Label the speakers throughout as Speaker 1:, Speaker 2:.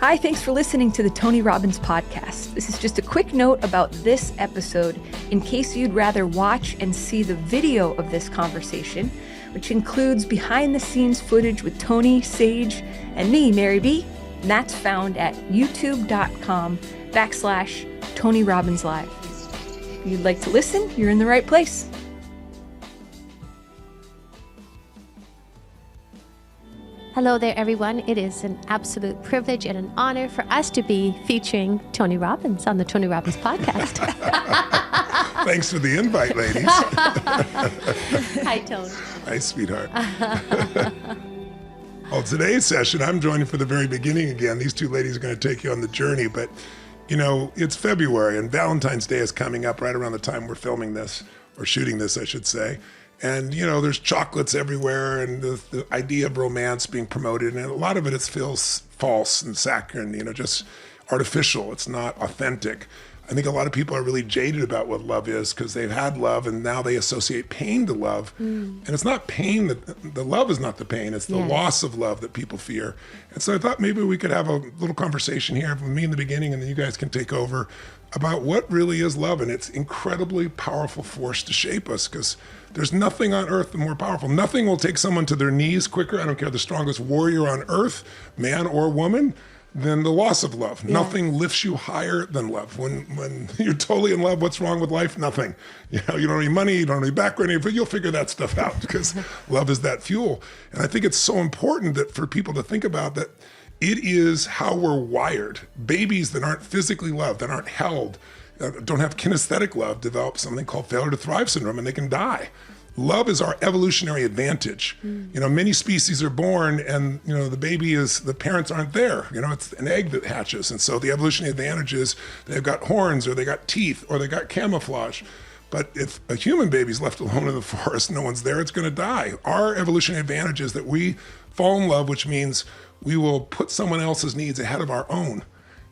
Speaker 1: Hi, thanks for listening to the Tony Robbins podcast. This is just a quick note about this episode in case you'd rather watch and see the video of this conversation, which includes behind-the-scenes footage with Tony, Sage, and me, Mary B. And that's found at youtube.com/Tony Robbins Live. If you'd like to listen, you're in the right place.
Speaker 2: Hello there, everyone. It is an absolute privilege and an honor for us to be featuring Tony Robbins on the Tony Robbins podcast.
Speaker 3: Thanks for the invite, ladies.
Speaker 2: Hi, Tony.
Speaker 3: Hi, sweetheart. Well, today's session, I'm joining for the very beginning again. These two ladies are going to take you on the journey, but you know, it's February and Valentine's Day is coming up right around the time we're filming this, or shooting this, I should say. And, you know, there's chocolates everywhere and the idea of romance being promoted. And a lot of it feels false and saccharine, you know, just artificial. It's not authentic. I think a lot of people are really jaded about what love is because they've had love and now they associate pain to love. And it's not pain, the love is not the pain. It's the loss of love that people fear. And so I thought maybe we could have a little conversation here with me in the beginning and then you guys can take over about what really is love. And it's incredibly powerful force to shape us because there's nothing on earth more powerful. Nothing will take someone to their knees quicker. I don't care the strongest warrior on earth, man or woman, than the loss of love. Yeah. Nothing lifts you higher than love. When you're totally in love, what's wrong with life? Nothing. You know, you don't need money, you don't need background, but you'll figure that stuff out because love is that fuel. And I think it's so important that for people to think about that it is how we're wired. Babies that aren't physically loved, that aren't held, don't have kinesthetic love, develop something called failure to thrive syndrome and they can die. Love is our evolutionary advantage. You know, many species are born and, you know, the parents aren't there. You know, it's an egg that hatches. And so the evolutionary advantage is they've got horns or they got teeth or they got camouflage. But if a human baby's left alone in the forest, no one's there, it's going to die. Our evolutionary advantage is that we fall in love, which means we will put someone else's needs ahead of our own.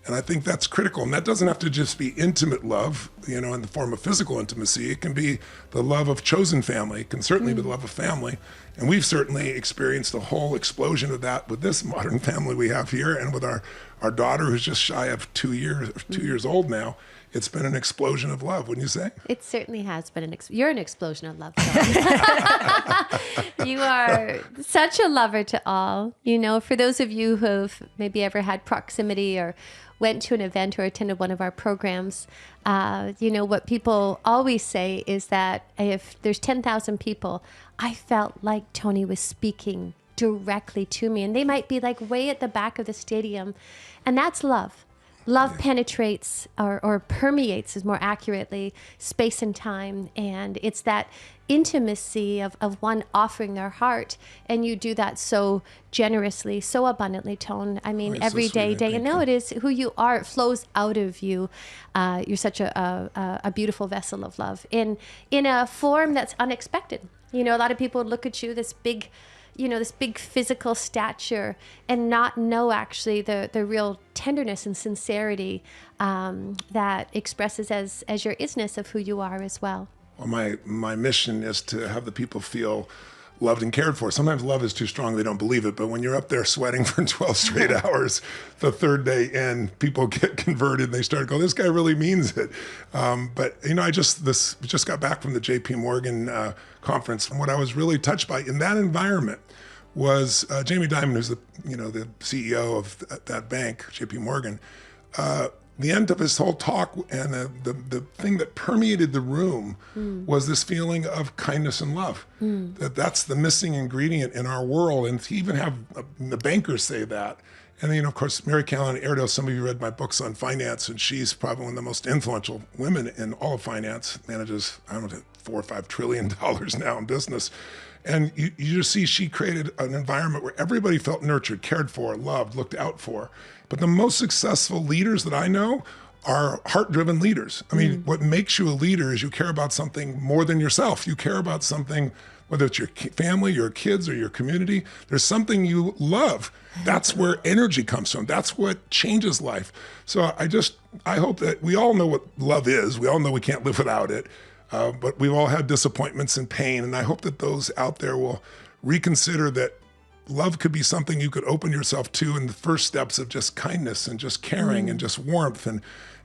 Speaker 3: And I think that's critical. And that doesn't have to just be intimate love, you know, in the form of physical intimacy. It can be the love of chosen family. It can certainly be the love of family. And we've certainly experienced a whole explosion of that with this modern family we have here and with our daughter who's just shy of 2 years old now. It's been an explosion of love, wouldn't you say?
Speaker 2: It certainly has been. You're an explosion of love. You are such a lover to all. You know, for those of you who have maybe ever had proximity or went to an event or attended one of our programs, you know, what people always say is that if there's 10,000 people, I felt like Tony was speaking directly to me. And they might be like way at the back of the stadium. And that's love. Love penetrates or permeates, is more accurately, space and time. And it's that intimacy of one offering their heart. And you do that so generously, so abundantly, Tone. I mean, every day. And no, it is who you are. It flows out of you. You're such a beautiful vessel of love in a form that's unexpected. You know, a lot of people look at you, this big physical stature and not know actually the real tenderness and sincerity that expresses as your isness of who you are as well.
Speaker 3: Well, my mission is to have the people feel loved and cared for. Sometimes love is too strong, they don't believe it, but when you're up there sweating for 12 straight hours, the third day in, people get converted and they start going, this guy really means it. But you know, I just got back from the JP Morgan conference, and what I was really touched by in that environment was Jamie Dimon, who's the CEO of that bank, JP Morgan. The end of his whole talk and the thing that permeated the room was this feeling of kindness and love. That's the missing ingredient in our world. And to even have the bankers say that. And then, of course, Mary Callan Erdo, some of you read my books on finance, and she's probably one of the most influential women in all of finance, manages, I don't know, $4 or $5 trillion now in business. And you just see she created an environment where everybody felt nurtured, cared for, loved, looked out for. But the most successful leaders that I know are heart-driven leaders. I mean, what makes you a leader is you care about something more than yourself. You care about something, whether it's your family, your kids, or your community. There's something you love. That's where energy comes from. That's what changes life. So I hope that we all know what love is. We all know we can't live without it. But we've all had disappointments and pain. And I hope that those out there will reconsider that love could be something you could open yourself to in the first steps of just kindness and just caring and just warmth and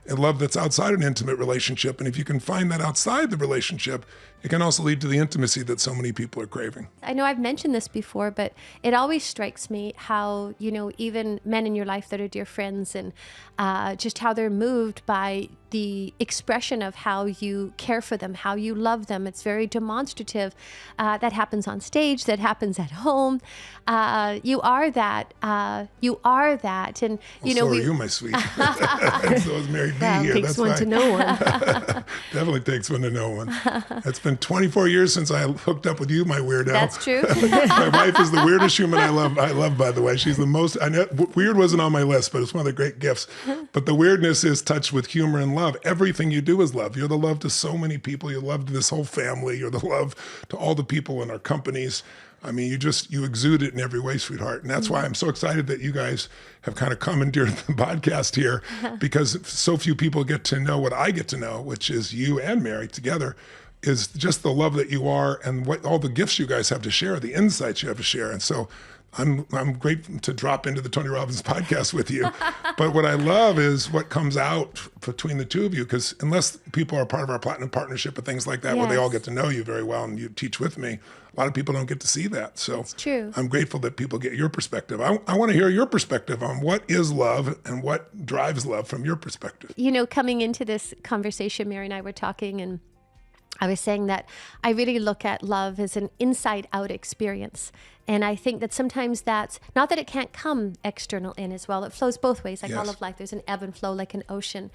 Speaker 3: love that's outside an intimate relationship. And if you can find that outside the relationship, it can also lead to the intimacy that so many people are craving.
Speaker 2: I know I've mentioned this before, but it always strikes me how, even men in your life that are dear friends and just how they're moved by the expression of how you care for them, how you love them. It's very demonstrative. That happens on stage, that happens at home. You are that. And,
Speaker 3: So are you, my sweet. So is Mary B here.
Speaker 4: Takes one to know one.
Speaker 3: Definitely takes one to know one. It's been 24 years since I hooked up with you, my weirdo.
Speaker 2: That's true.
Speaker 3: My wife is the weirdest human I love, by the way. She's the most, I know, weird wasn't on my list, but it's one of the great gifts. But the weirdness is touched with humor and love. Everything you do is love. You're the love to so many people. You're love to this whole family. You're the love to all the people in our companies. I mean, you exude it in every way, sweetheart. And that's why I'm so excited that you guys have kind of commandeered the podcast here, because so few people get to know what I get to know, which is you and Mary together, is just the love that you are and what all the gifts you guys have to share, the insights you have to share. And so I'm grateful to drop into the Tony Robbins podcast with you. But what I love is what comes out between the two of you, because unless people are part of our Platinum Partnership and things like that, where they all get to know you very well and you teach with me, a lot of people don't get to see that. So
Speaker 2: it's true.
Speaker 3: I'm grateful that people get your perspective. I want to hear your perspective on what is love and what drives love from your perspective.
Speaker 2: Coming into this conversation, Mary and I were talking, and I was saying that I really look at love as an inside-out experience. And I think that sometimes that's, not that it can't come external in as well. It flows both ways, like all of life. There's an ebb and flow like an ocean.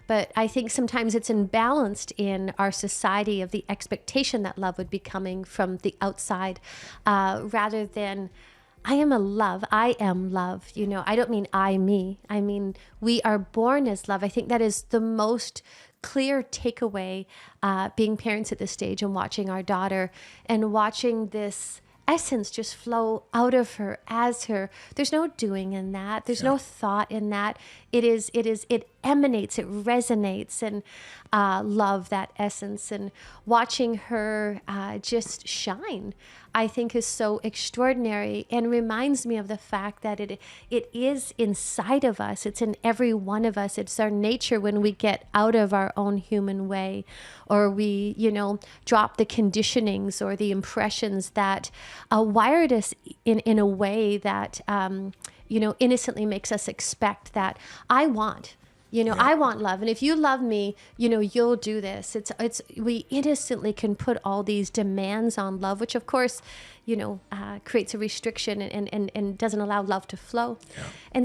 Speaker 2: But I think sometimes it's imbalanced in our society of the expectation that love would be coming from the outside, rather than I am love. I don't mean me. I mean, we are born as love. I think that is the most clear takeaway, being parents at this stage and watching our daughter and watching this essence just flow out of her as her. There's no doing in that. There's no thought in that. It emanates, it resonates, and love that essence. And watching her just shine, I think, is so extraordinary and reminds me of the fact that it is inside of us. It's in every one of us. It's our nature when we get out of our own human way, or we, drop the conditionings or the impressions that wired us in a way that, innocently makes us expect that I want love. And if you love me, you'll do this. We innocently can put all these demands on love, which of course, creates a restriction and doesn't allow love to flow. Yeah. And so